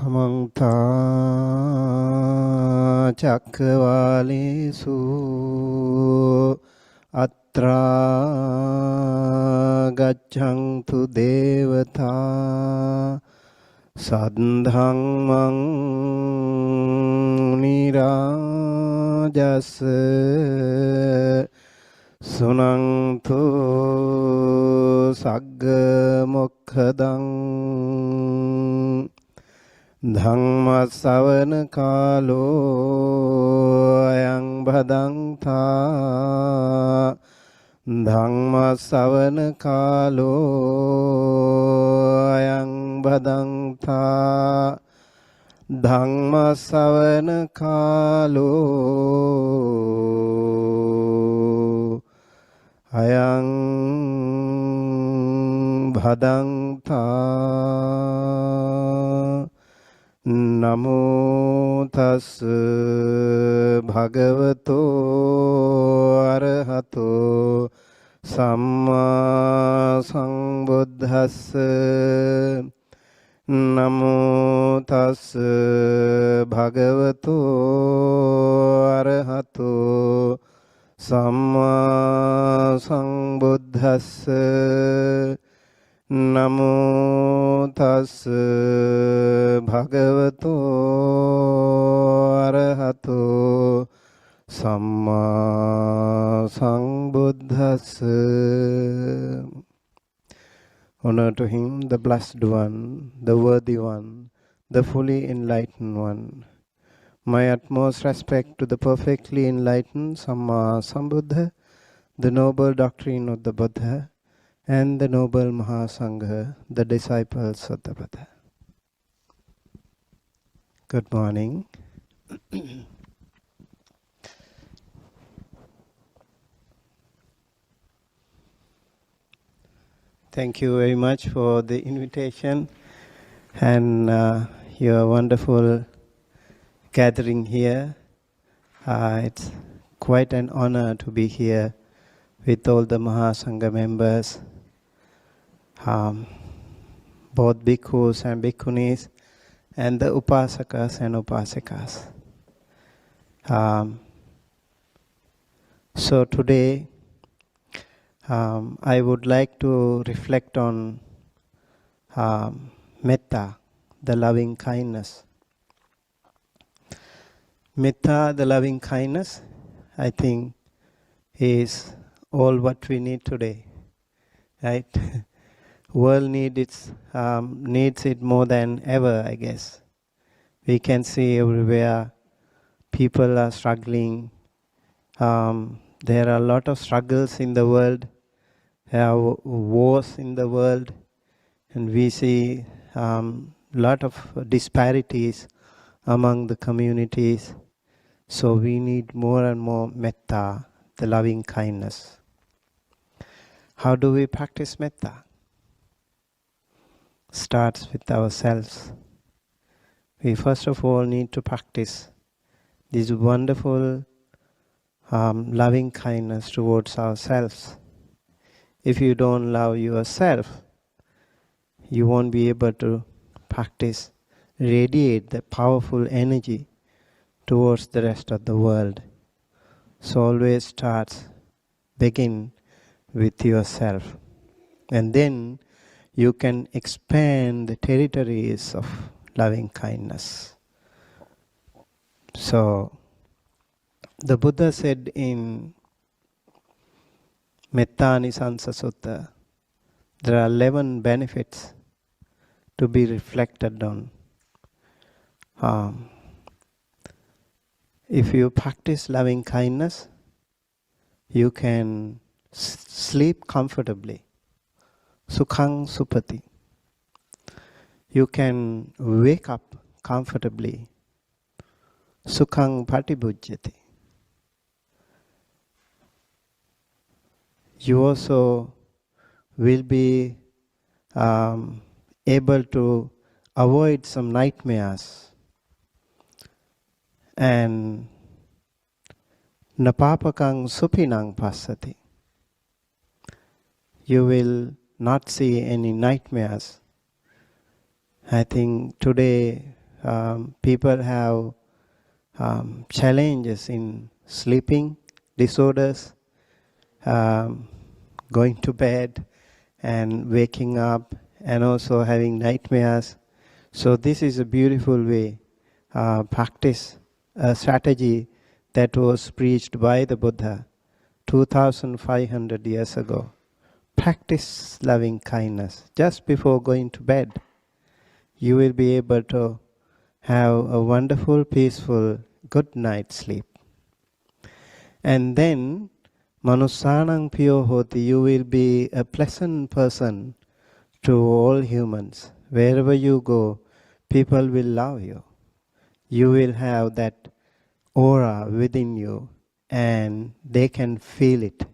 Samanta Cakkavalesu Atra Gaccantu Devata Sadhamang Nirajasa Sunantu Sagga Mokkadang Dhamma Savana Kalo Ayang Bhadantha Dhamma Savana Kalo Ayang Bhadantha Dhamma Savana Kalo Ayang Bhadantha Namo tassa bhagavato arahato samma sambuddhassa Namo tassa bhagavato arahato samma sambuddhassa Namo tassa bhagavato arahato samma sambuddhassa. Honor to him, the blessed one, the worthy one, the fully enlightened one. My utmost respect to the perfectly enlightened Samma Sambuddha, the noble doctrine of the Buddha, and the noble Mahasangha, the disciples of the Buddha. Good morning. Thank you very much for the invitation and your wonderful gathering here. It's quite an honor to be here with all the Mahasangha members, both bhikkhus and bhikkhunis, and the upasakas and upasikas. So today, I would like to reflect on Mettā, the loving kindness. Mettā, the loving kindness, I think is all what we need today, right? World needs it more than ever, I guess. We can see everywhere people are struggling. There are a lot of struggles in the world. There are wars in the world, and we see a lot of disparities among the communities. So we need more and more Mettā, the loving kindness. How do we practice Mettā? Starts with ourselves. We first of all need to practice this wonderful loving kindness towards ourselves. If you don't love yourself, you won't be able to practice, radiate the powerful energy towards the rest of the world. So always begin with yourself. And then you can expand the territories of loving kindness. So the Buddha said in Mettā Sutta, there are 11 benefits to be reflected on. If you practice loving kindness, you can sleep comfortably. Sukhang supati. You can wake up comfortably. Sukhang patibhujyati. You also will be able to avoid some nightmares. And napapakang supinang passati. You will not see any nightmares. I think today people have challenges in sleeping disorders, going to bed and waking up, and also having nightmares. So this is a beautiful way, practice, a strategy that was preached by the Buddha 2,500 years ago. Practice loving kindness just before going to bed. You will be able to have a wonderful, peaceful, good night's sleep. And then, manussanang piyo hoti, you will be a pleasant person to all humans. Wherever you go, people will love you. You will have that aura within you, and they can feel it.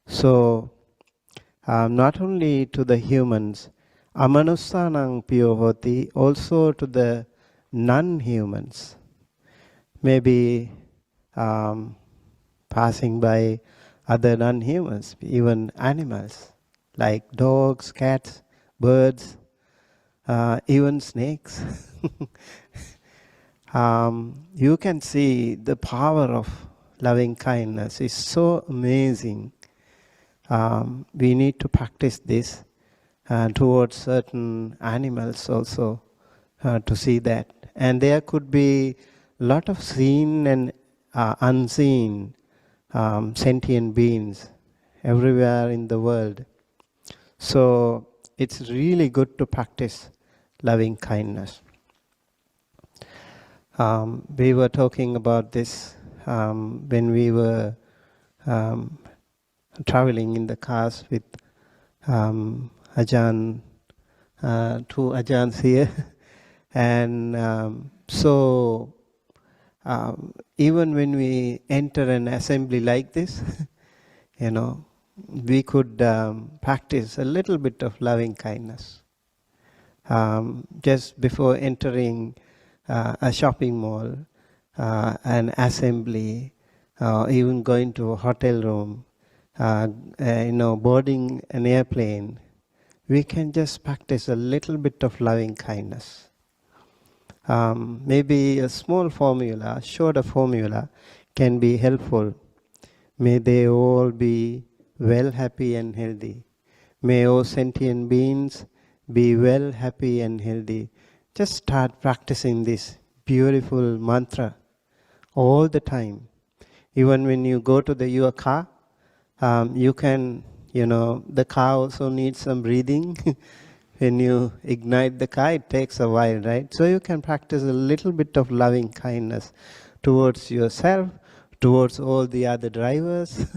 So, not only to the humans, amanussanang piyo hoti, also to the non-humans. Maybe passing by other non-humans, even animals, like dogs, cats, birds, even snakes. You can see the power of loving kindness is so amazing. We need to practice this towards certain animals also to see that. And there could be a lot of seen and unseen sentient beings everywhere in the world. So it's really good to practice loving kindness. We were talking about this when we were traveling in the cars with Ajahn, two Ajahns here. And so even when we enter an assembly like this, we could practice a little bit of loving kindness. Just before entering a shopping mall, an assembly, even going to a hotel room, boarding an airplane, we can just practice a little bit of loving kindness. Maybe a small formula, shorter formula, can be helpful. May they all be well, happy and healthy. May all sentient beings be well, happy and healthy. Just start practicing this beautiful mantra all the time. Even when you go to your car, you can, the car also needs some breathing. When you ignite the car, it takes a while, right? So you can practice a little bit of loving kindness towards yourself, towards all the other drivers,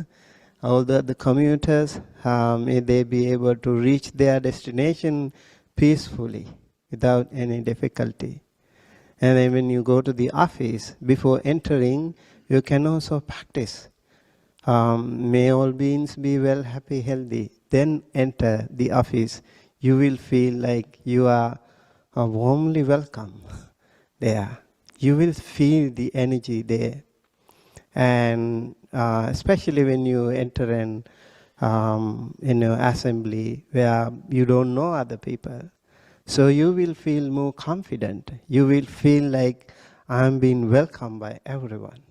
all the other commuters. May they be able to reach their destination peacefully, without any difficulty. And then when you go to the office, before entering, you can also practice. May all beings be well, happy, healthy. Then enter the office. You will feel like you are warmly welcome there. You will feel the energy there. And especially when you enter in an assembly where you don't know other people. So you will feel more confident. You will feel like I'm being welcomed by everyone.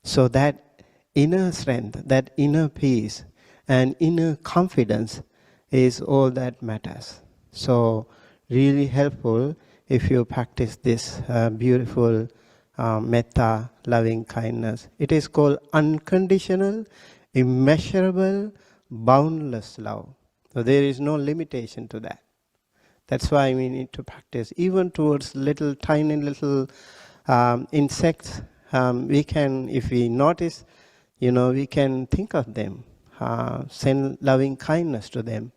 So that inner strength, that inner peace and inner confidence is all that matters. So really helpful if you practice this beautiful metta, loving kindness. It is called unconditional, immeasurable, boundless love. So there is no limitation to that. That's why we need to practice. Even towards tiny little insects, we can, if we notice, we can think of them, send loving kindness to them.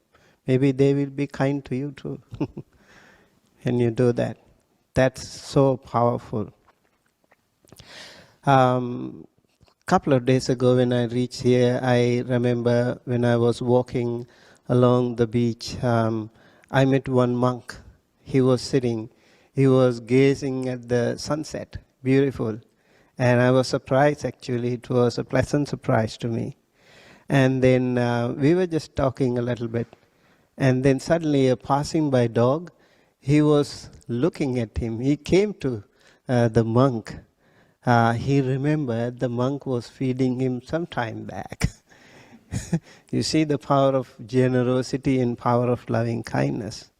Maybe they will be kind to you too. And you do that. That's so powerful. Couple of days ago when I reached here, I remember when I was walking along the beach, I met one monk. He was sitting, he was gazing at the sunset, beautiful. And I was surprised actually, it was a pleasant surprise to me. And then we were just talking a little bit. And then suddenly a passing by dog, he was looking at him. He came to the monk. He remembered the monk was feeding him some time back. You see the power of generosity and power of loving kindness.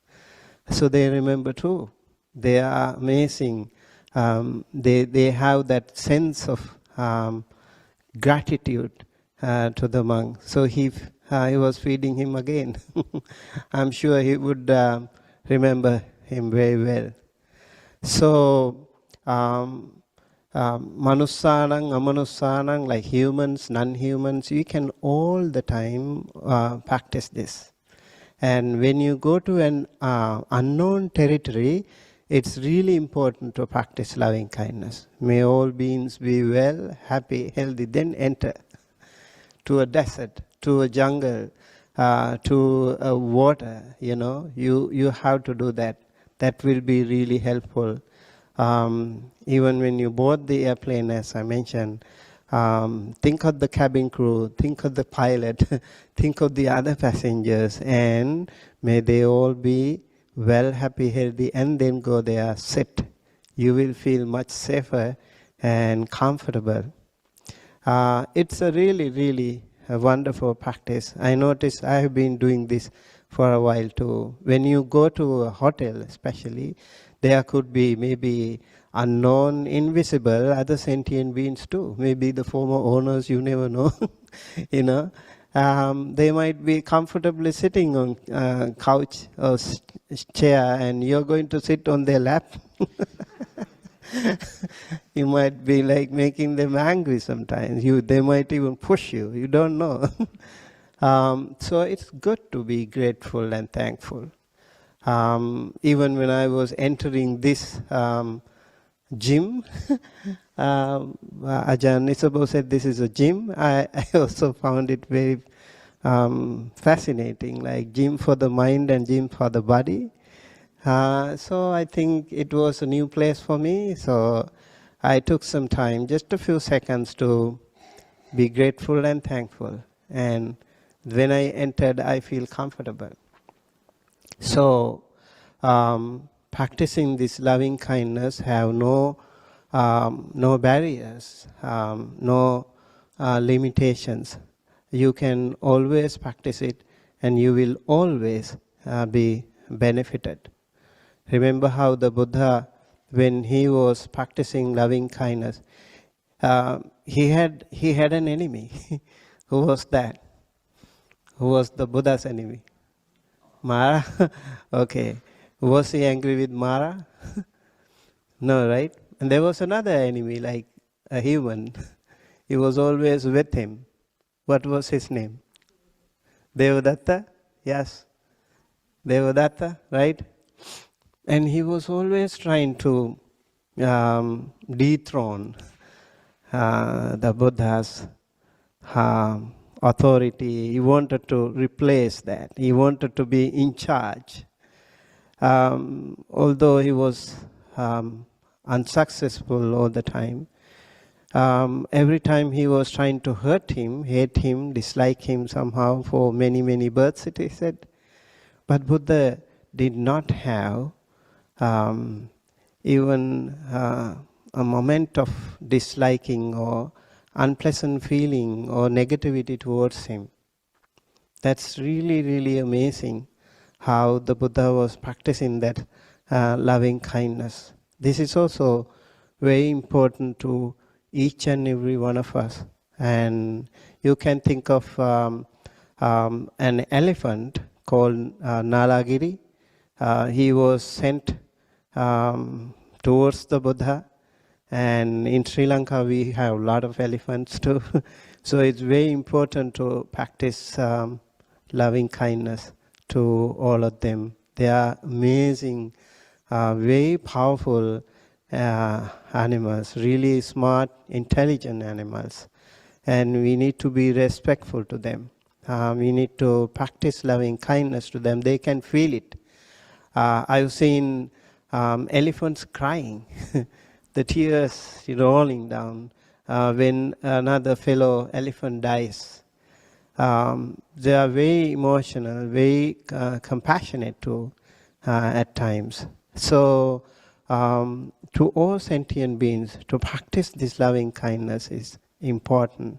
So they remember too. They are amazing. They have that sense of gratitude to the monk. So he was feeding him again. I'm sure he would remember him very well. So, manussanang, amanussanang, like humans, non-humans, you can all the time practice this. And when you go to an unknown territory, it's really important to practice loving kindness. May all beings be well, happy, healthy. Then enter to a desert, to a jungle, to a water. You have to do that. That will be really helpful. Even when you board the airplane, as I mentioned, think of the cabin crew, think of the pilot, think of the other passengers, and may they all be well, happy, healthy, and then go there, sit. You will feel much safer and comfortable. It's a really, really a wonderful practice. I notice I have been doing this for a while too. When you go to a hotel especially, there could be maybe unknown, invisible, other sentient beings too. Maybe the former owners, you never know. They might be comfortably sitting on couch or chair, and you're going to sit on their lap. You might be like making them angry sometimes. They might even push you. You don't know. So it's good to be grateful and thankful. Even when I was entering this gym, Ajahn Nisabo said this is a gym. I also found it very fascinating, like gym for the mind and gym for the body. So I think it was a new place for me. So I took some time, just a few seconds, to be grateful and thankful. And when I entered, I feel comfortable. So practicing this loving kindness have no barriers, no limitations. You can always practice it, and you will always be benefited. Remember how the Buddha, when he was practicing loving kindness, he had an enemy. Who was that? Who was the Buddha's enemy? Mara? Okay. Was he angry with Mara? No, right? And there was another enemy, like a human. He was always with him. What was his name? Devadatta? Yes. Devadatta, right? And he was always trying to dethrone the Buddha's authority. He wanted to replace that. He wanted to be in charge. Although he was unsuccessful all the time, every time he was trying to hurt him, hate him, dislike him somehow for many, many births, it is said. But Buddha did not have even a moment of disliking or unpleasant feeling or negativity towards him. That's really, really amazing how the Buddha was practicing that loving kindness. This is also very important to each and every one of us. And you can think of an elephant called Nalagiri. He was sent towards the Buddha. And in Sri Lanka, we have a lot of elephants too. So it's very important to practice loving kindness to all of them. They are amazing, very powerful animals, really smart, intelligent animals. And we need to be respectful to them. We need to practice loving kindness to them. They can feel it. I've seen elephants crying. The tears rolling down when another fellow elephant dies. They are very emotional, very compassionate too. at times. So, to all sentient beings, to practice this loving kindness is important.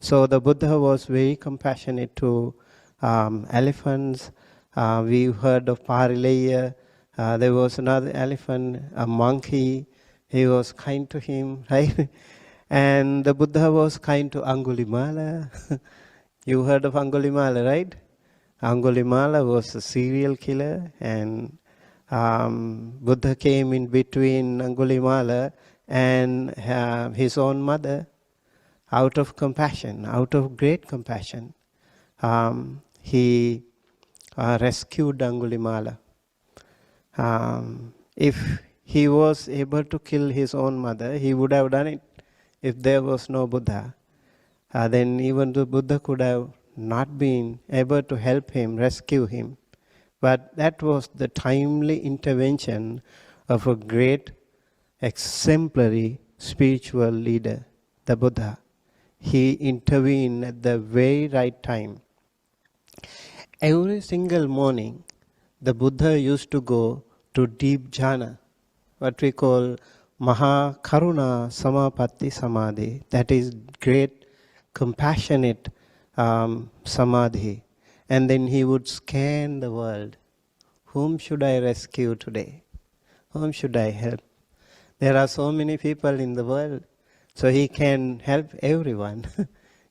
So the Buddha was very compassionate to elephants. We've heard of Parilaya. There was another elephant, a monkey. He was kind to him, right? And the Buddha was kind to Aṅgulimāla. You heard of Aṅgulimāla, right? Aṅgulimāla was a serial killer, and Buddha came in between Aṅgulimāla and his own mother. Out of compassion, out of great compassion, he rescued Aṅgulimāla. If he was able to kill his own mother, he would have done it if there was no Buddha. Then even the Buddha could have not been able to help him, rescue him. But that was the timely intervention of a great, exemplary spiritual leader, the Buddha. He intervened at the very right time. Every single morning, the Buddha used to go to deep jhana, what we call Mahakaruna Samapatti Samadhi, that is great compassionate samadhi. And then he would scan the world. Whom should I rescue today? Whom should I help? There are so many people in the world. So he can help everyone.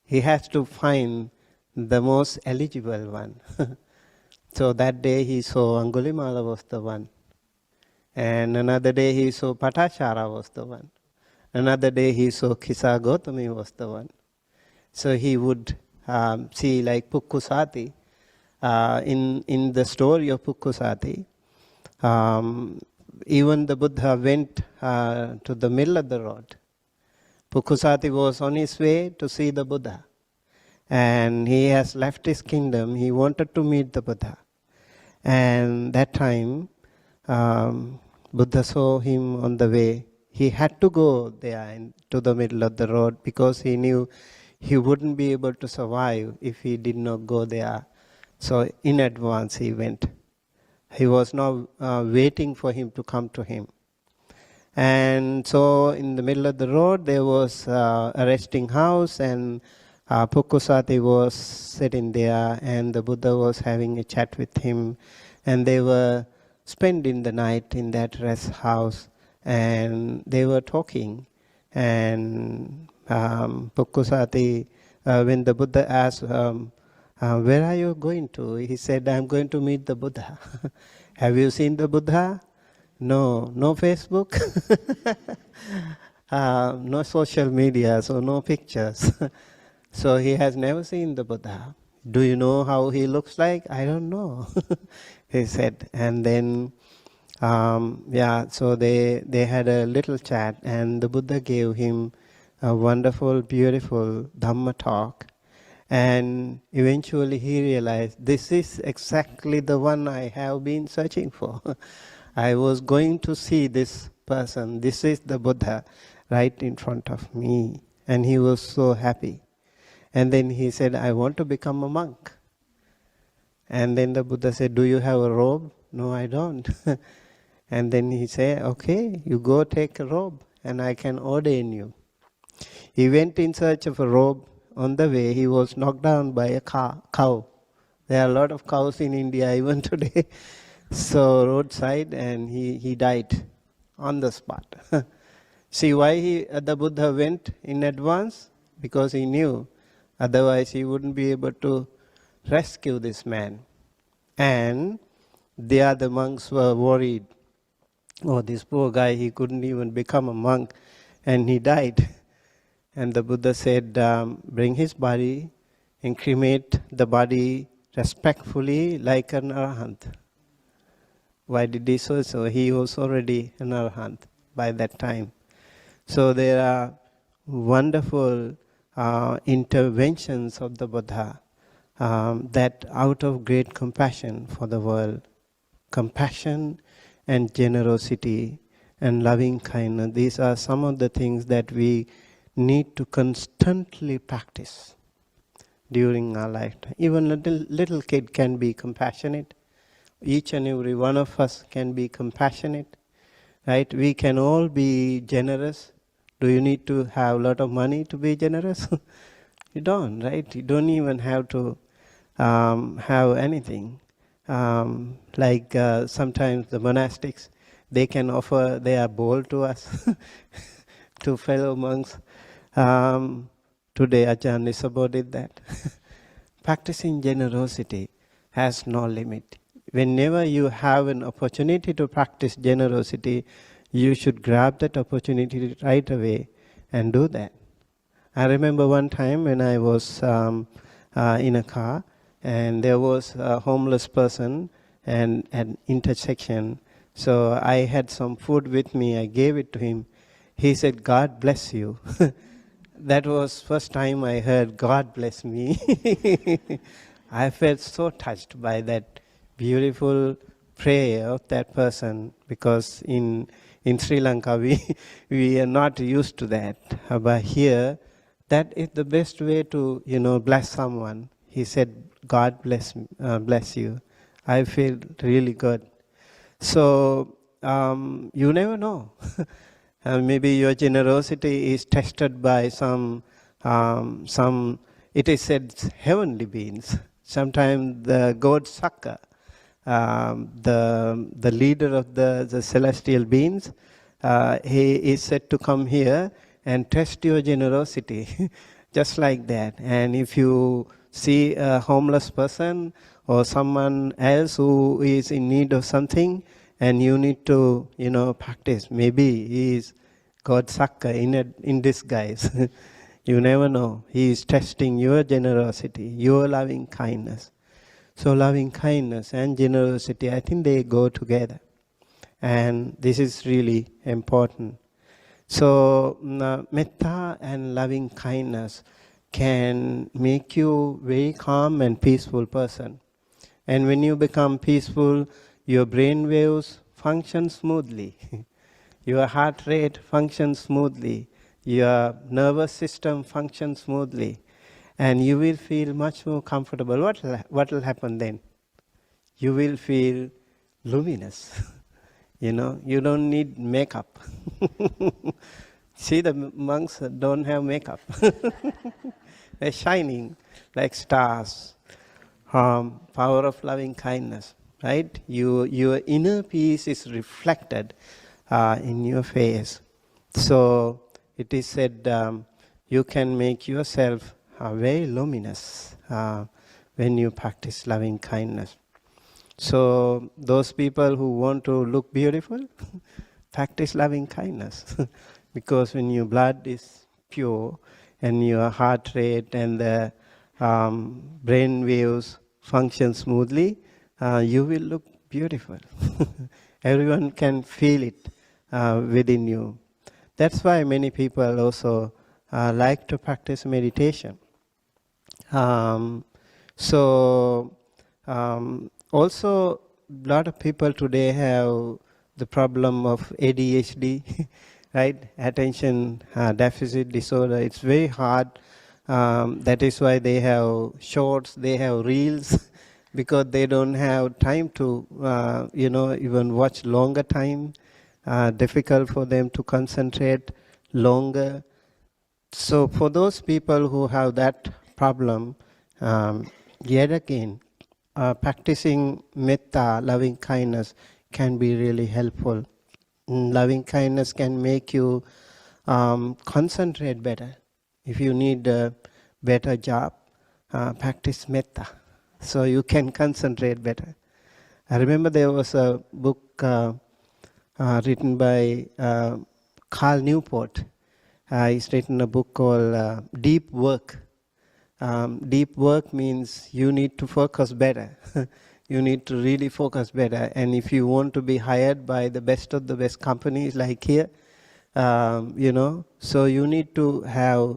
He has to find the most eligible one. So that day he saw Aṅgulimāla was the one. And another day he saw Patachara was the one. Another day he saw Kisa Gotami was the one. So he would see like Pukkusati. In the story of Pukkusati, even the Buddha went to the middle of the road. Pukkusati was on his way to see the Buddha. And he has left his kingdom. He wanted to meet the Buddha. And that time, Buddha saw him on the way. He had to go there to the middle of the road because he knew he wouldn't be able to survive if he did not go there. So in advance he went. He was now waiting for him to come to him. And so in the middle of the road there was a resting house, and Pukkusati was sitting there, and the Buddha was having a chat with him, and they were spending the night in that rest house, and they were talking. And Pukkusati, when the Buddha asked, where are you going to? He said, I'm going to meet the Buddha. Have you seen the Buddha? No. No Facebook? No social media, so no pictures. So he has never seen the Buddha. Do you know how he looks like? I don't know, he said. And then, so they had a little chat, and the Buddha gave him a wonderful, beautiful Dhamma talk. And eventually he realized, this is exactly the one I have been searching for. I was going to see this person. This is the Buddha right in front of me. And he was so happy. And then he said, I want to become a monk. And then the Buddha said, do you have a robe? No, I don't. And then he said, okay, you go take a robe and I can ordain you. He went in search of a robe. On the way, he was knocked down by a cow. There are a lot of cows in India even today. So roadside, and he died on the spot. See why the Buddha went in advance? Because he knew otherwise he wouldn't be able to rescue this man. And the other monks were worried. Oh, this poor guy, he couldn't even become a monk, and he died. And the Buddha said, bring his body and cremate the body respectfully like an Arahant. Why did he say so? He was already an Arahant by that time. So there are wonderful interventions of the Buddha that out of great compassion for the world, compassion and generosity and loving kindness, these are some of the things that we need to constantly practice during our lifetime. Even little kid can be compassionate. each and every one of us can be compassionate, right? We can all be generous. Do you need to have a lot of money to be generous? You don't, right? You don't even have to have anything. Sometimes the monastics, they can offer their bowl to us, to fellow monks. Today Ajahn Nisabo did that. Practicing generosity has no limit. Whenever you have an opportunity to practice generosity, you should grab that opportunity right away and do that. I remember one time when I was in a car, and there was a homeless person and at an intersection. So I had some food with me. I gave it to him. He said, "God bless you." That was first time I heard "God bless me." I felt so touched by that beautiful prayer of that person, because in Sri Lanka we are not used to that. But here, that is the best way to bless someone. He said, "God bless you." I feel really good. So you never know. Maybe your generosity is tested by some. It is said heavenly beings. Sometimes the god Sakka, the leader of the celestial beings, he is said to come here and test your generosity, just like that. And if you see a homeless person or someone else who is in need of something, and you need to, practice, maybe he is God Sakka in disguise. You never know. He is testing your generosity, your loving kindness. So loving kindness and generosity, I think they go together. And this is really important. So metta and loving kindness can make you very calm and peaceful person. And when you become peaceful, your brain waves function smoothly. Your heart rate functions smoothly. Your nervous system functions smoothly. And you will feel much more comfortable. What will happen then? You will feel luminous. You don't need makeup. See, the monks don't have makeup. They're shining like stars. Power of loving kindness, right? Your inner peace is reflected in your face. So it is said you can make yourself very luminous when you practice loving kindness. So those people who want to look beautiful, practice loving kindness. Because when your blood is pure and your heart rate and the brain waves function smoothly, you will look beautiful. Everyone can feel it within you. That's why many people also like to practice meditation. Also, a lot of people today have the problem of ADHD, right? Attention deficit disorder. It's very hard. That is why they have shorts, they have reels, because they don't have time to, even watch longer time. Difficult for them to concentrate longer. So for those people who have that problem, yet again, practicing metta, loving kindness, can be really helpful. Loving kindness can make you concentrate better. If you need a better job, practice metta, so you can concentrate better. I remember there was a book written by Carl Newport. He's written a book called Deep Work. Deep work means you need to focus better. You need to really focus better. And if you want to be hired by the best of the best companies like here, so you need to have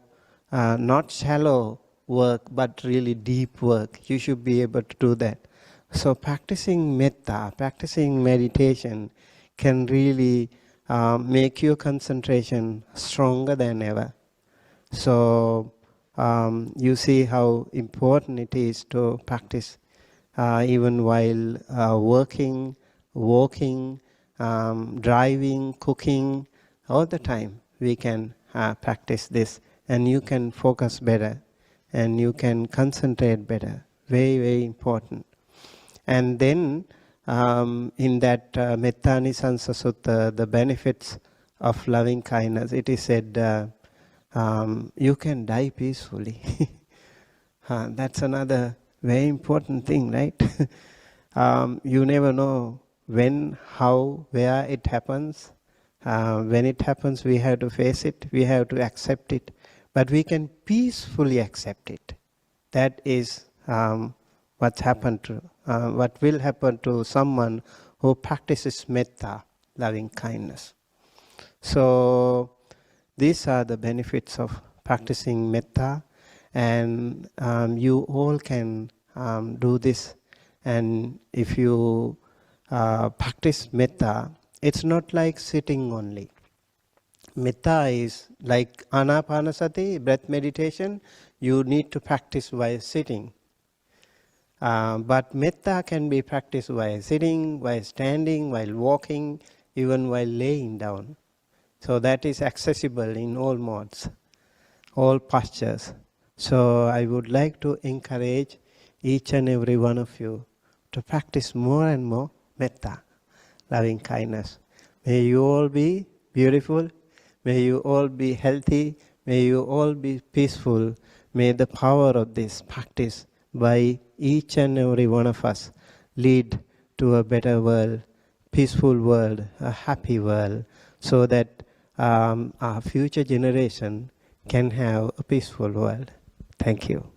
not shallow work, but really deep work. You should be able to do that. So practicing metta, practicing meditation can really make your concentration stronger than ever. So you see how important it is to practice even while working, walking, driving, cooking, all the time we can practice this, and you can focus better and you can concentrate better. Very, very important. And then in that Mettā Sutta, the benefits of loving kindness, it is said you can die peacefully. That's another very important thing, right? You never know when, how, where it happens. When it happens, we have to face it, we have to accept it, but we can peacefully accept it. That is what will happen to someone who practices metta, loving kindness. So these are the benefits of practicing metta, and you all can do this. And if you practice metta, it's not like sitting only. Metta is like anapanasati, breath meditation. You need to practice while sitting. But metta can be practiced while sitting, while standing, while walking, even while laying down. So that is accessible in all modes, all postures. So I would like to encourage each and every one of you to practice more and more metta, loving kindness. May you all be beautiful. May you all be healthy. May you all be peaceful. May the power of this practice by each and every one of us lead to a better world, peaceful world, a happy world, so that our future generation can have a peaceful world. Thank you.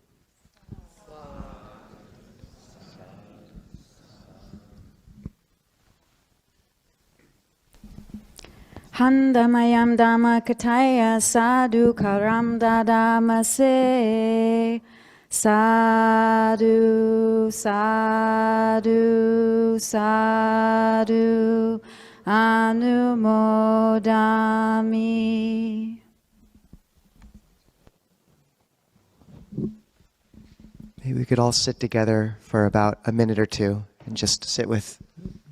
Handamayam Dhamma Kataya Sadhu Karam Dadamase Sadhu Sadhu Sadhu Anumodami. Maybe we could all sit together for about a minute or two and just sit with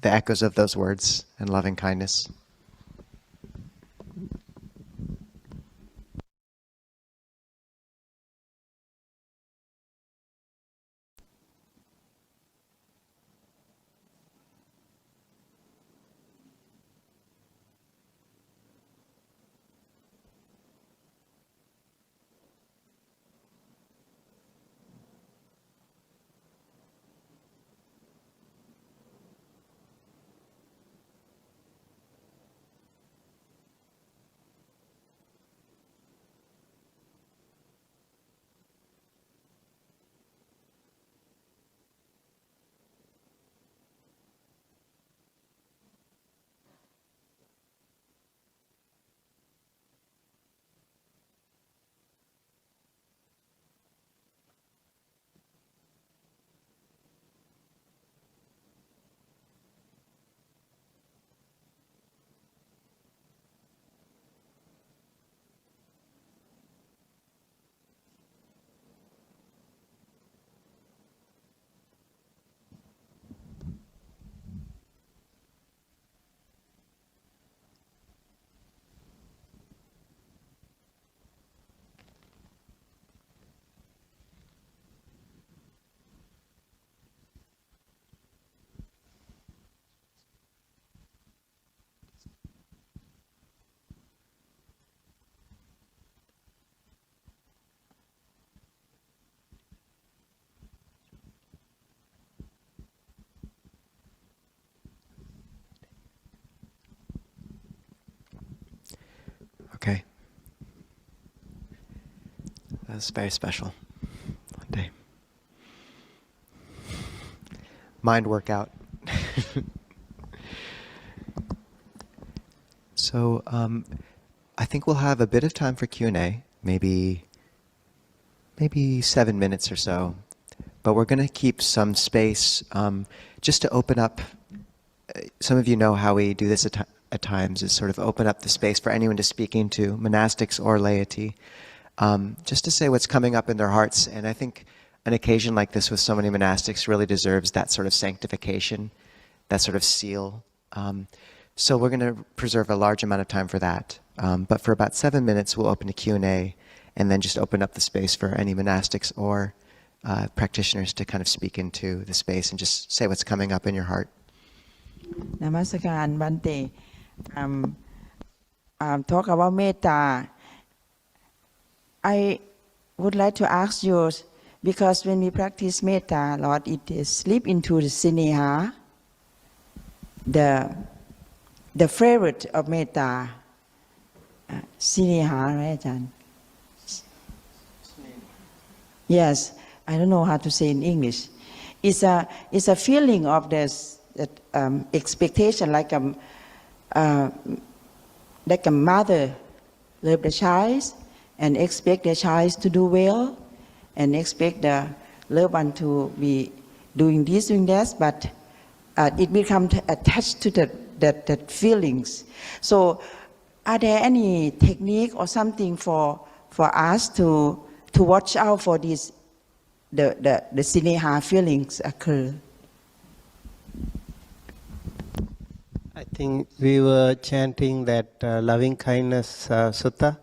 the echoes of those words and loving kindness. Okay. That was very special. One day. Mind workout. So I think we'll have a bit of time for Q&A, maybe 7 minutes or so. But we're going to keep some space just to open up. Some of you know how we do this at times, is sort of open up the space for anyone to speak into, monastics or laity, just to say what's coming up in their hearts. And I think an occasion like this with so many monastics really deserves that sort of sanctification, that sort of seal. So we're going to preserve a large amount of time for that. But for about 7 minutes, we'll open a Q&A and then just open up the space for any monastics or practitioners to kind of speak into the space and just say what's coming up in your heart. Namaskaran, Bhante. Talk about Mettā. I would like to ask you, because when we practice Mettā, Lord, it is slip into the Sineha, the favorite of Mettā. Sineha, right, Ajahn? Yes, I don't know how to say in English. It's a feeling of this expectation, like a mother love the child and expect the child to do well, and expect the loved one to be doing this, doing that, but it becomes attached to that feelings. So, are there any technique or something for us to watch out for these the sineha feelings occur? I think we were chanting that loving kindness sutta.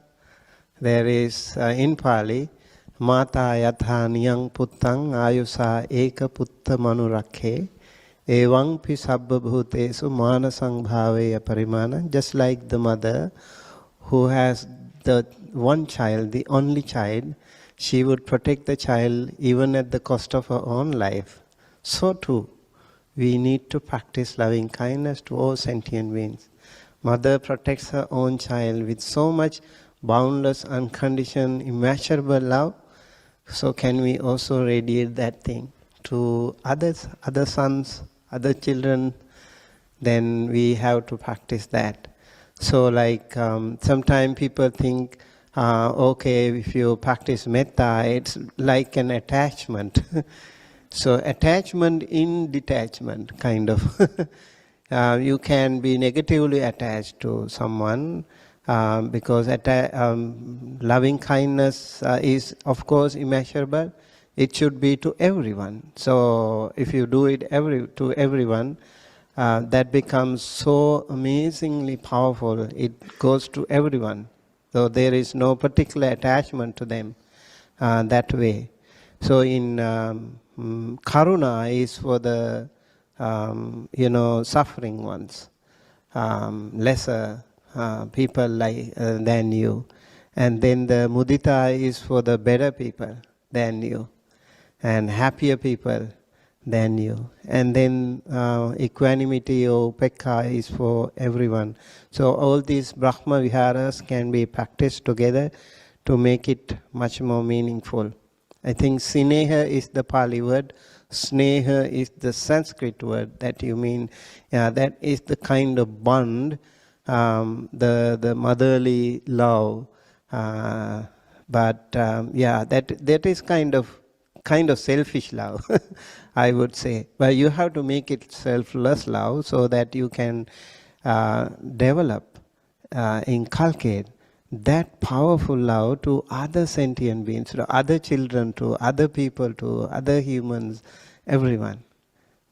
There is in Pali, Mata yatha niyang puttang ayusa eka putta manurakhe evang pi sabba bhutesu manasang bhaveya parimana. Just like the mother who has the one child, the only child, she would protect the child even at the cost of her own life. So too, we need to practice loving kindness to all sentient beings. Mother protects her own child with so much boundless, unconditioned, immeasurable love. So can we also radiate that thing to others, other sons, other children? Then we have to practice that. So like sometimes people think, okay, if you practice metta, it's like an attachment. So attachment in detachment, kind of. You can be negatively attached to someone because loving kindness is, of course, immeasurable. It should be to everyone. So if you do it to everyone, that becomes so amazingly powerful. It goes to everyone. So there is no particular attachment to them that way. So in karuna is for the suffering ones, lesser people than you, and then the mudita is for the better people than you, and happier people than you, and then equanimity or upekkha is for everyone. So all these Brahma Viharas can be practiced together to make it much more meaningful. I think sineha is the Pali word, sneha is the Sanskrit word that you mean. That is the kind of bond, the motherly love. That is kind of selfish love, I would say. But you have to make it selfless love so that you can develop, inculcate that powerful love to other sentient beings, to other children, to other people, to other humans, everyone.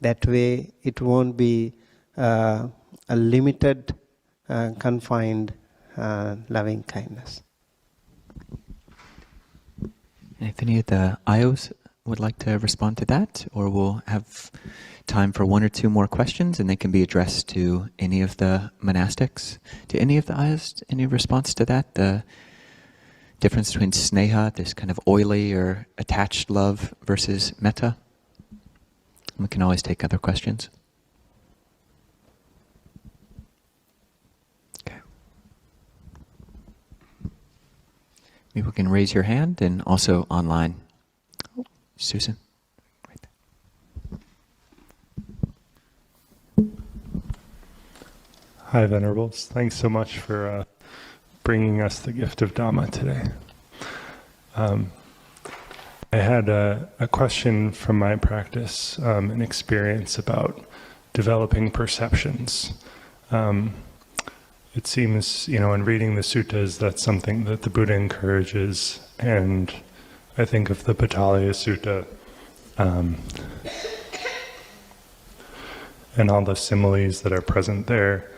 That way it won't be a limited, confined loving kindness. If any of the ayos would like to respond to that, or we'll have time for one or two more questions and they can be addressed to any of the monastics. To any of the ayos, any response to that? The difference between sneha, this kind of oily or attached love, versus metta? We can always take other questions. Okay. Maybe we can raise your hand, and also online. Oh, Susan. Hi, Venerables. Thanks so much for bringing us the gift of Dhamma today. I had a question from my practice, an experience about developing perceptions. It seems, in reading the suttas, that's something that the Buddha encourages, and I think of the Patalaya Sutta and all the similes that are present there.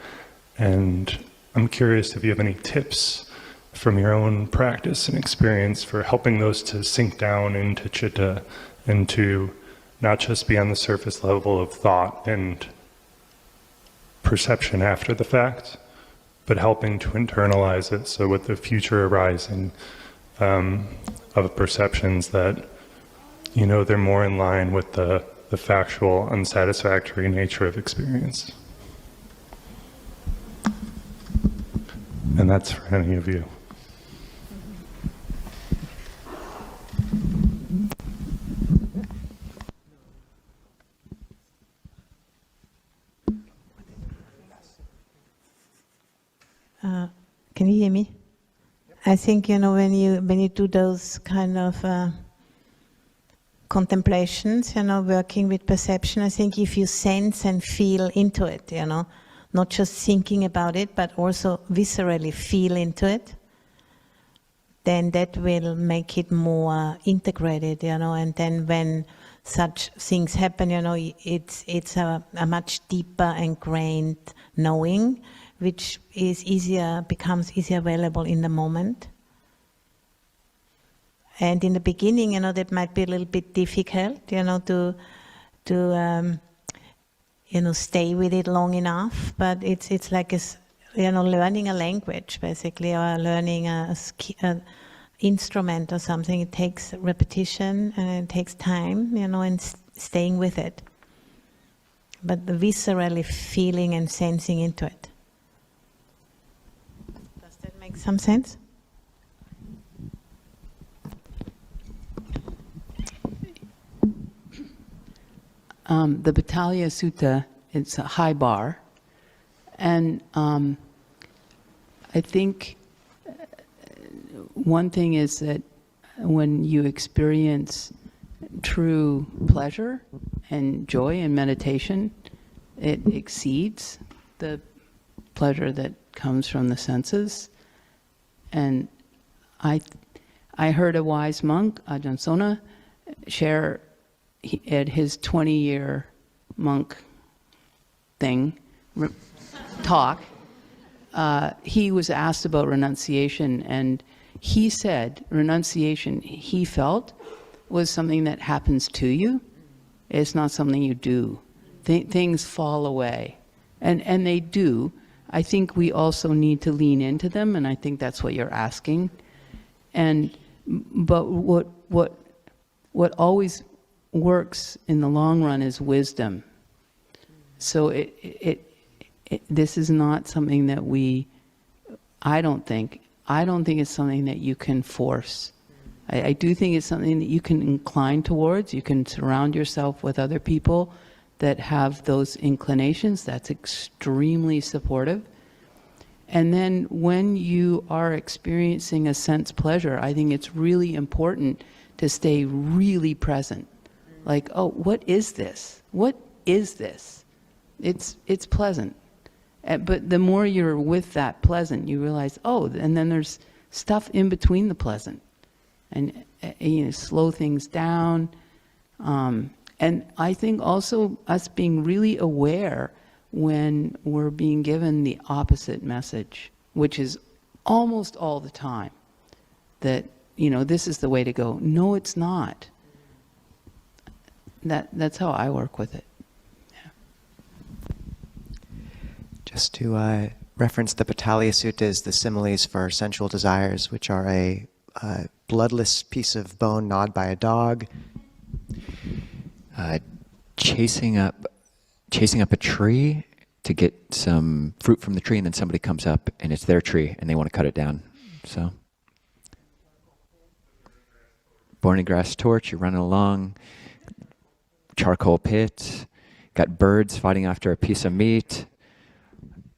And I'm curious if you have any tips from your own practice and experience for helping those to sink down into citta and to not just be on the surface level of thought and perception after the fact, but helping to internalize it, so with the future arising of perceptions that, you know, they're more in line with the factual, unsatisfactory nature of experience. And that's for any of you. Can you hear me? I think, you know, when you do those kind of contemplations, you know, working with perception, I think if you sense and feel into it, you know, not just thinking about it, but also viscerally feel into it, then that will make it more integrated, you know, and then when such things happen, you know, it's a much deeper ingrained knowing, which is becomes easier available in the moment. And in the beginning, you know, that might be a little bit difficult, you know, to you know, stay with it long enough. But it's like you know, learning a language basically, or learning a instrument or something. It takes repetition and it takes time, you know, and staying with it. But viscerally feeling and sensing into it. Does that make some sense? The Mettā Sutta, it's a high bar, and I think one thing is that when you experience true pleasure and joy in meditation, it exceeds the pleasure that comes from the senses. And I heard a wise monk, Ajahn Sona, share at his 20-year monk talk, he was asked about renunciation, and he said renunciation, he felt, was something that happens to you. It's not something you do. Things fall away, and they do. I think we also need to lean into them, and I think that's what you're asking. But what always works in the long run is wisdom. So this is not something that I don't think it's something that you can force. I do think it's something that you can incline towards. You can surround yourself with other people that have those inclinations. That's extremely supportive. And then when you are experiencing a sense pleasure, I think it's really important to stay really present. Like, oh, what is this? What is this? It's pleasant. But the more you're with that pleasant, you realize, oh, and then there's stuff in between the pleasant. And you know, slow things down. And I think also us being really aware when we're being given the opposite message, which is almost all the time, that, you know, this is the way to go. No, it's not. That's how I work with it. Yeah. Just to reference the Mettā Sutta is the similes for sensual desires, which are a bloodless piece of bone gnawed by a dog, chasing up a tree to get some fruit from the tree, and then somebody comes up and it's their tree and they want to cut it down. So, burning grass torch, you're running along, charcoal pit, got birds fighting after a piece of meat,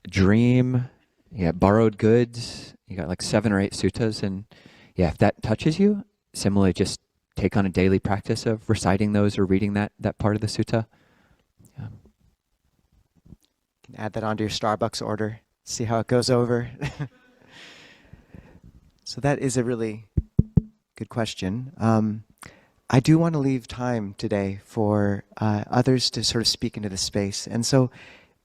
dream, you got borrowed goods, you got like 7 or 8 suttas, and yeah, if that touches you, similarly just take on a daily practice of reciting those or reading that part of the sutta. Yeah. You can add that onto your Starbucks order, see how it goes over. So that is a really good question. I do want to leave time today for others to sort of speak into the space. And so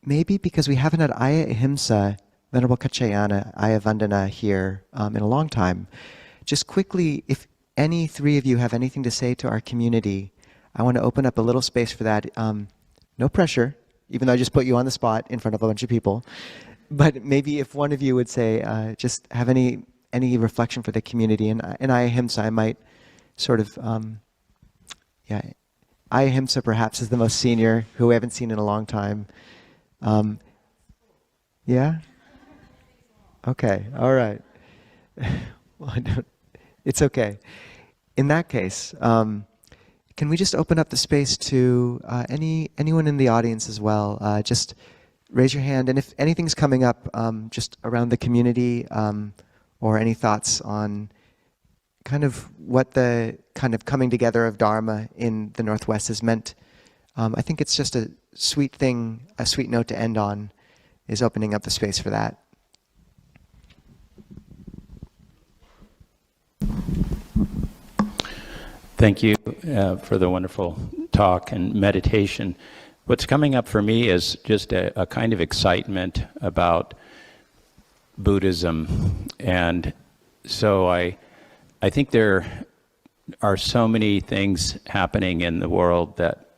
maybe because we haven't had Aya Ahimsa, Venerable Kachayana, Aya Vandana here in a long time, just quickly, if any three of you have anything to say to our community, I want to open up a little space for that. No pressure, even though I just put you on the spot in front of a bunch of people. But maybe if one of you would say, just have any reflection for the community. And Aya Ahimsa, I might sort of, Aya Ahimsa perhaps is the most senior, who we haven't seen in a long time. Yeah? Okay, all right. Well, it's okay. In that case, can we just open up the space to anyone in the audience as well? Just raise your hand, and if anything's coming up just around the community, or any thoughts on kind of what the kind of coming together of Dharma in the Northwest has meant. I think it's just a sweet thing, a sweet note to end on, is opening up the space for that. Thank you for the wonderful talk and meditation. What's coming up for me is just a kind of excitement about Buddhism. And so I think there are so many things happening in the world that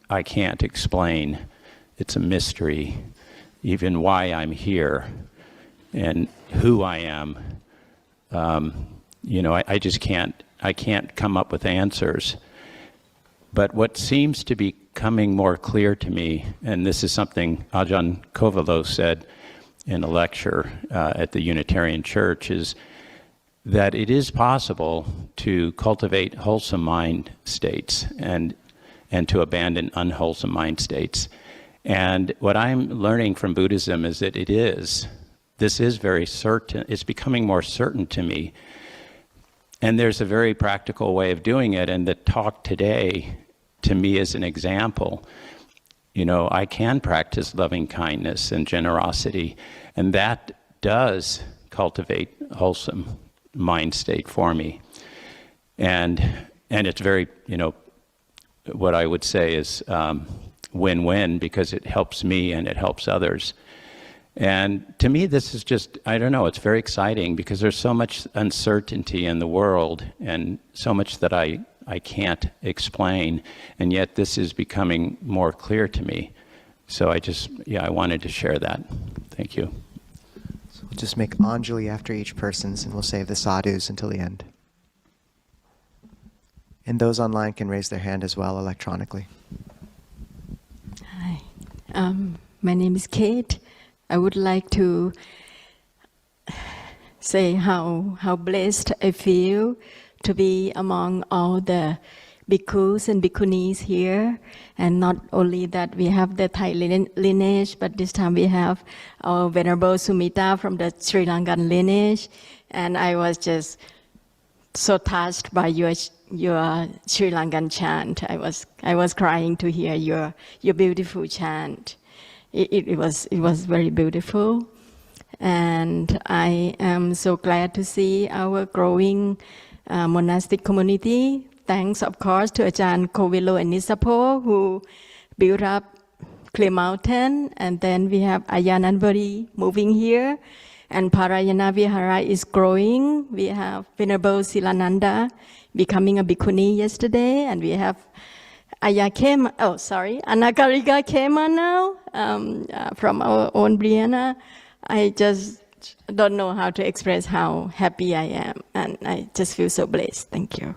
I can't explain. It's a mystery, even why I'm here and who I am. I just can't come up with answers. But what seems to be coming more clear to me, and this is something Ajahn Kovalo said in a lecture at the Unitarian Church, is that it is possible to cultivate wholesome mind states and to abandon unwholesome mind states. And what I'm learning from Buddhism is that this is very certain, it's becoming more certain to me. And there's a very practical way of doing it, and the talk today, to me, is an example. I can practice loving kindness and generosity, and that does cultivate wholesome mind state for me. And it's very, what I would say is win-win, because it helps me and it helps others. And to me, this is just, I don't know, it's very exciting because there's so much uncertainty in the world and so much that I can't explain, and yet this is becoming more clear to me. So I wanted to share that. Thank you. So we'll just make Anjali after each person's, and we'll save the sadhus until the end. And those online can raise their hand as well electronically. Hi, my name is Kate. I would like to say how blessed I feel to be among all the bhikkhus and bhikkhunis here. And not only that, we have the Thai lineage, but this time we have our Venerable Sumitta from the Sri Lankan lineage. And I was just so touched by your Sri Lankan chant. I was crying to hear your beautiful chant. It was very beautiful, and I am so glad to see our growing monastic community. Thanks, of course, to Ajahn Kovilo and Nisapo, who built up Clear Mountain, and then we have Ayananbari moving here, and Parayana Vihara is growing. We have Venerable Silananda becoming a bhikkhuni yesterday, and we have Anagarika Kema now, from our own Brianna. I just don't know how to express how happy I am, and I just feel so blessed. Thank you.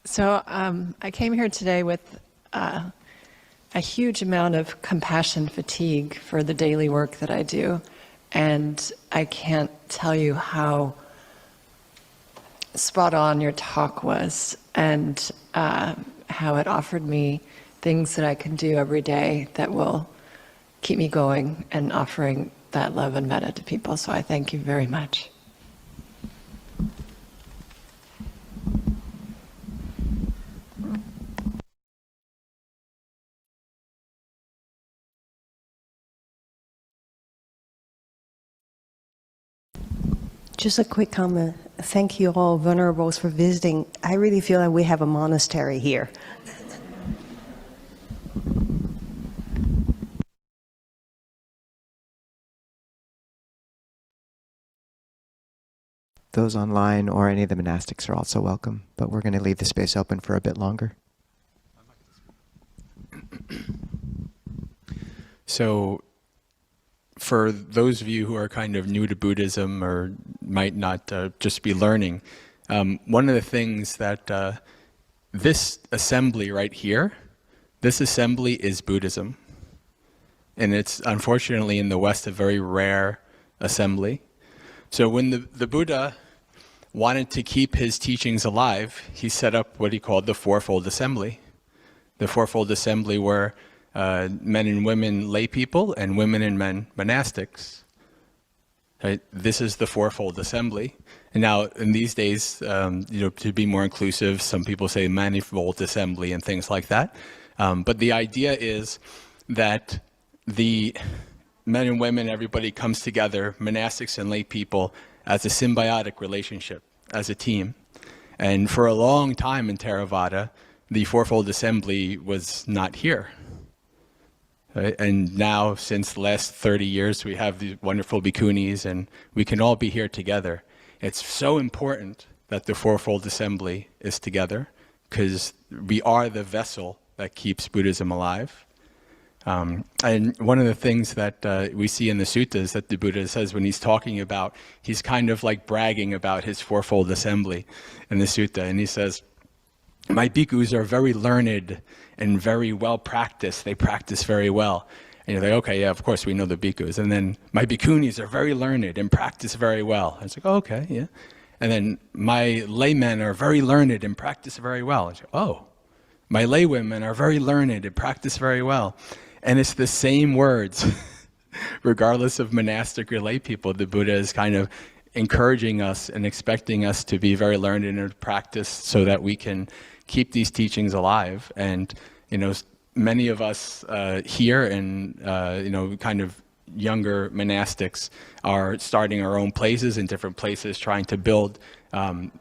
So I came here today with a huge amount of compassion fatigue for the daily work that I do. And I can't tell you how spot on your talk was, and how it offered me things that I can do every day that will keep me going and offering that love and metta to people. So I thank you very much. Just a quick comment. Thank you all, venerables, for visiting. I really feel like we have a monastery here. Those online or any of the monastics are also welcome, but we're going to leave the space open for a bit longer. So, for those of you who are kind of new to Buddhism or might not just be learning, one of the things that this assembly right here, this assembly is Buddhism. And it's unfortunately in the West a very rare assembly. So when the Buddha wanted to keep his teachings alive, he set up what he called the Fourfold Assembly. The Fourfold Assembly were men and women lay people and women and men monastics. Right? This is the Fourfold Assembly. And now in these days, to be more inclusive, some people say manifold assembly and things like that. But the idea is that the men and women, everybody comes together, monastics and lay people, as a symbiotic relationship, as a team. And for a long time in Theravada, the Fourfold Assembly was not here. Right? And now, since the last 30 years, we have these wonderful bhikkhunis, and we can all be here together. It's so important that the Fourfold Assembly is together, because we are the vessel that keeps Buddhism alive. And one of the things that we see in the suttas that the Buddha says when he's talking about, he's kind of like bragging about his Fourfold Assembly in the sutta. And he says, my bhikkhus are very learned and very well practiced. They practice very well. And you're like, okay, yeah, of course we know the bhikkhus. And then my bhikkhunis are very learned and practice very well. And it's like, oh, okay, yeah. And then my laymen are very learned and practice very well. And it's like, oh, my laywomen are very learned and practice very well. And it's the same words, regardless of monastic or lay people. The Buddha is kind of encouraging us and expecting us to be very learned in our practice so that we can keep these teachings alive. And, many of us here and, kind of younger monastics are starting our own places in different places, trying to build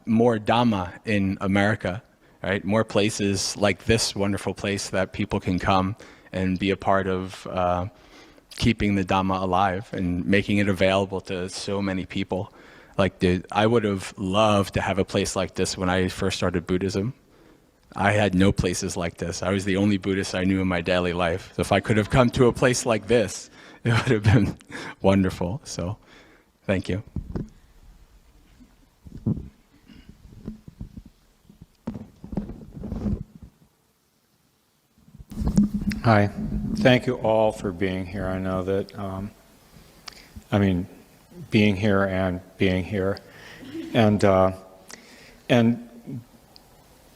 more Dhamma in America, right? More places like this wonderful place that people can come and be a part of keeping the Dhamma alive and making it available to so many people. I would have loved to have a place like this when I first started Buddhism. I had no places like this. I was the only Buddhist I knew in my daily life. So if I could have come to a place like this, it would have been wonderful. So, thank you. Hi. Thank you all for being here. I know that, being here and being here. And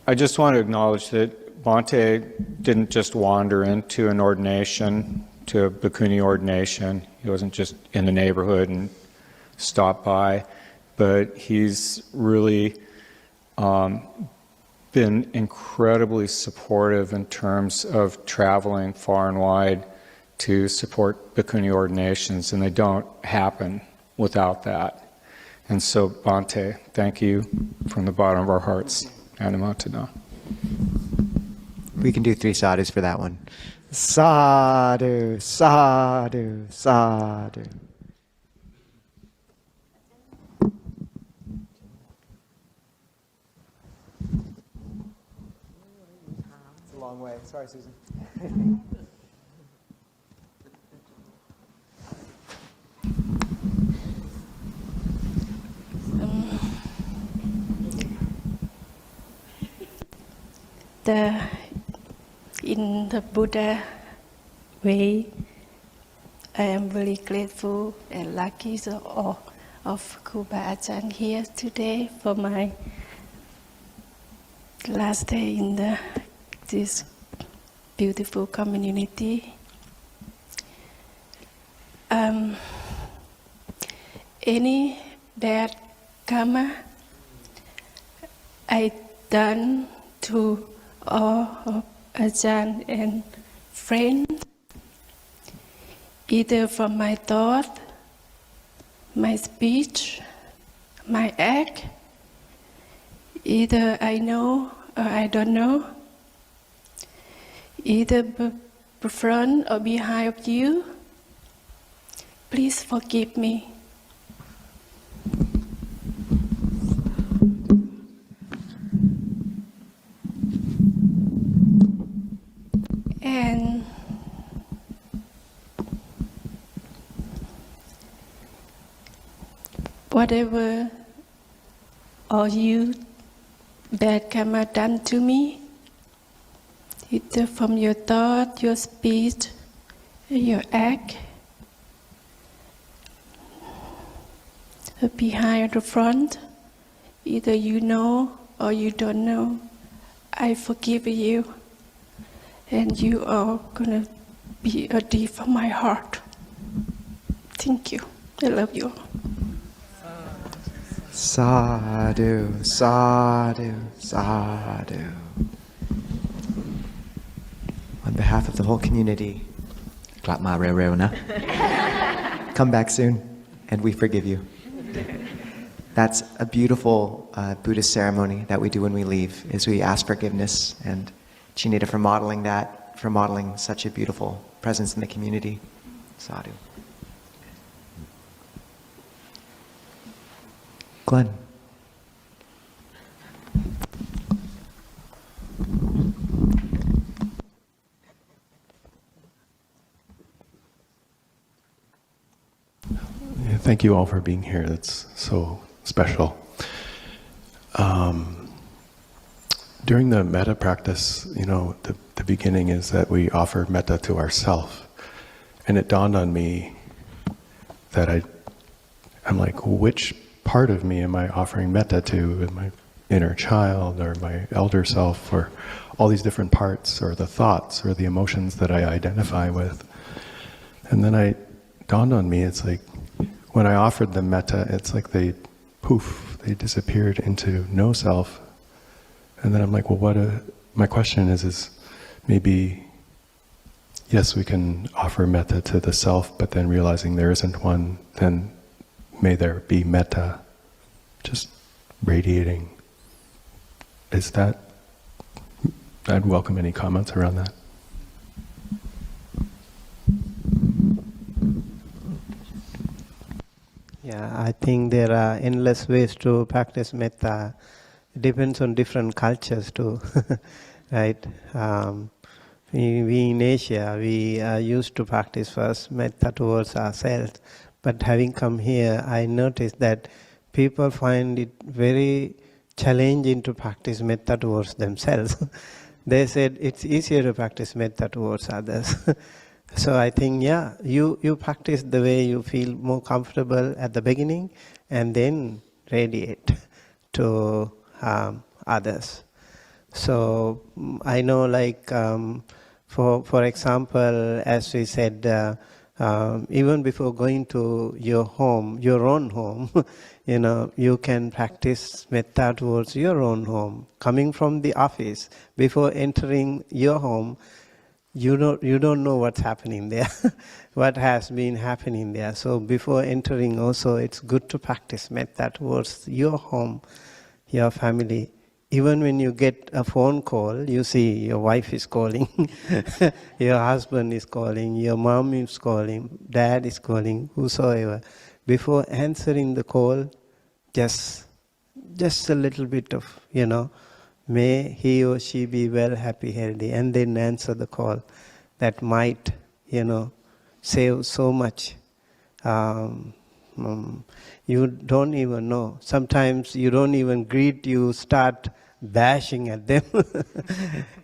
I just want to acknowledge that Bhante didn't just wander into an ordination, to a bhikkhuni ordination. He wasn't just in the neighborhood and stopped by, but he's really been incredibly supportive in terms of traveling far and wide to support bhikkhuni ordinations, and they don't happen without that. And so, Bhante, thank you from the bottom of our hearts. Aṅgulimāla. We can do 3 sadhus for that one. Sadhu, sadhu, sadhu. It's a long way. Sorry, Susan. In the Buddha way, I am very grateful and lucky of Kuba Ajahn here today for my last day in this beautiful community. Any bad karma I done to all of Ajahn and friends, either from my thought, my speech, my act. Either I know or I don't know. Either front or behind of you. Please forgive me. And whatever all you bad karma done to me, either from your thought, your speech, your act, behind or the front, either you know or you don't know, I forgive you. And you are going to be a deep from my heart. Thank you. I love you. Sadhu, sadhu, sadhu. On behalf of the whole community, clap ma reo reo na. Come back soon, and we forgive you. That's a beautiful Buddhist ceremony that we do when we leave, is we ask forgiveness, and Chinita for modeling that, for modeling such a beautiful presence in the community. Sadhu. Glenn. Thank you all for being here. That's so special. During the metta practice, the beginning is that we offer metta to ourself. And it dawned on me that I'm like, which part of me am I offering metta to? My inner child or my elder self, or all these different parts, or the thoughts or the emotions that I identify with. And then it dawned on me, it's like, when I offered them metta, it's like they disappeared into no self. And then I'm like, well, my question is maybe, yes, we can offer metta to the self, but then realizing there isn't one, then may there be metta just radiating. I'd welcome any comments around that. Yeah, I think there are endless ways to practice metta. It depends on different cultures too, right? We in Asia, we are used to practice first metta towards ourselves. But having come here, I noticed that people find it very challenging to practice metta towards themselves. They said it's easier to practice metta towards others. So I think, yeah, you practice the way you feel more comfortable at the beginning, and then radiate to others. So I know, like, for example, as we said, even before going to your home, your own home, you can practice metta towards your own home. Coming from the office, before entering your home, you don't know what's happening there, what has been happening there. So before entering also, it's good to practice metta towards your home, your family. Even when you get a phone call, you see your wife is calling, your husband is calling, your mom is calling, dad is calling, whosoever. Before answering the call, just a little bit of, may he or she be well, happy, healthy, and then answer the call. That might, save so much. You don't even know. Sometimes you don't even greet, you start bashing at them.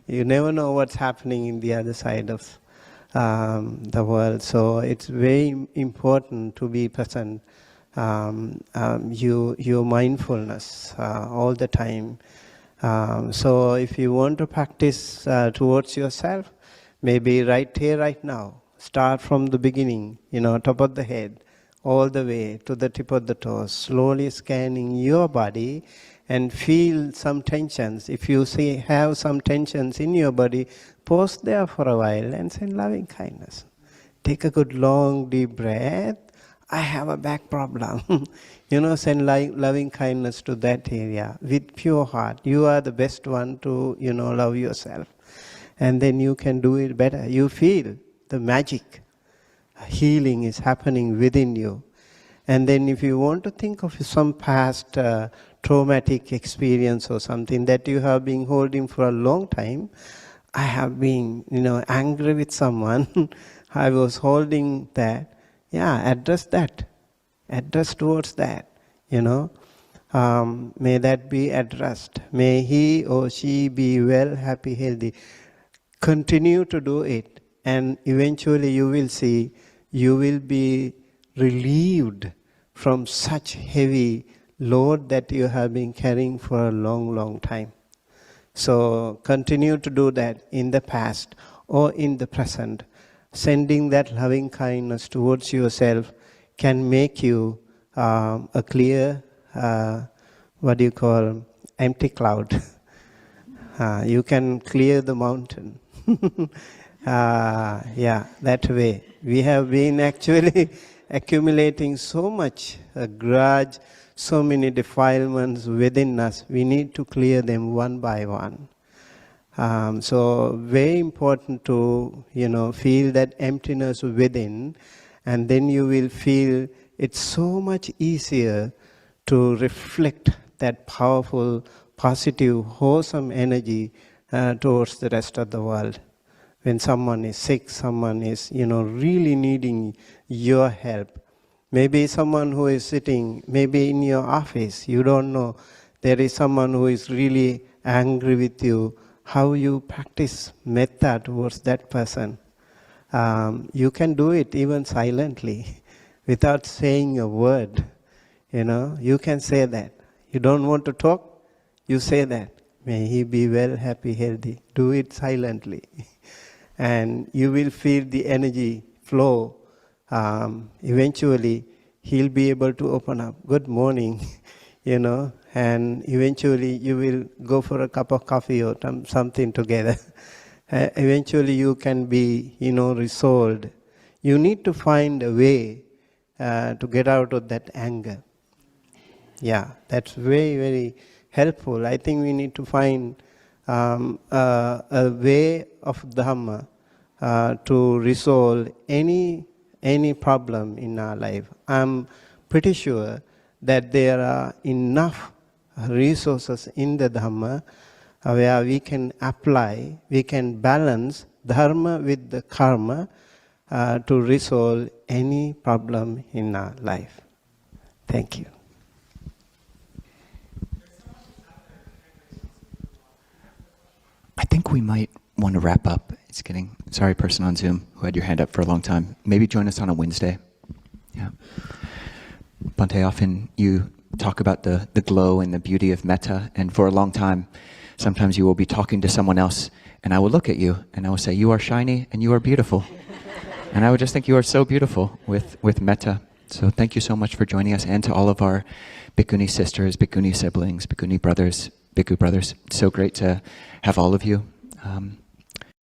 You never know what's happening in the other side of the world. So it's very important to be present. Your mindfulness all the time. So if you want to practice towards yourself, maybe right here, right now, start from the beginning, top of the head, all the way to the tip of the toes, slowly scanning your body and feel some tensions. If you have some tensions in your body, pause there for a while and send loving kindness. Take a good long deep breath, I have a back problem. Send loving kindness to that area with pure heart. You are the best one to, love yourself. And then you can do it better. You feel the magic. Healing is happening within you. And then if you want to think of some past traumatic experience or something that you have been holding for a long time, I have been, angry with someone. I was holding that. Yeah, address that. Address towards that, May that be addressed. May he or she be well, happy, healthy. Continue to do it. And eventually you will see, you will be relieved from such heavy load that you have been carrying for a long, long time. So continue to do that in the past or in the present. Sending that loving kindness towards yourself can make you a clear, empty cloud. You can clear the mountain. That way. We have been actually accumulating so much grudge, so many defilements within us. We need to clear them one by one. So very important to, feel that emptiness within, and then you will feel it's so much easier to reflect that powerful, positive, wholesome energy towards the rest of the world. When someone is sick, someone is, really needing your help. Maybe someone who is sitting, maybe in your office, you don't know, there is someone who is really angry with you. How you practice metta towards that person. You can do it even silently, without saying a word. You can say that. You don't want to talk, you say that. May he be well, happy, healthy. Do it silently. And you will feel the energy flow. Eventually, he'll be able to open up. Good morning, and eventually you will go for a cup of coffee or something together. Eventually you can be, resolved. You need to find a way to get out of that anger. Yeah, that's very, very helpful. I think we need to find a way of Dhamma to resolve any problem in our life. I'm pretty sure that there are enough resources in the Dhamma where we can apply, we can balance Dharma with the karma to resolve any problem in our life. Thank you. I think we might want to wrap up. It's getting, sorry, person on Zoom who had your hand up for a long time. Maybe join us on a Wednesday. Yeah. Bhante, often you talk about the glow and the beauty of metta, and for a long time, sometimes you will be talking to someone else, and I will look at you, and I will say, you are shiny, and you are beautiful. And I would just think you are so beautiful with metta. So thank you so much for joining us, and to all of our bhikkhuni sisters, bhikkhuni siblings, bhikkhuni brothers, bhikkhu brothers. It's so great to have all of you.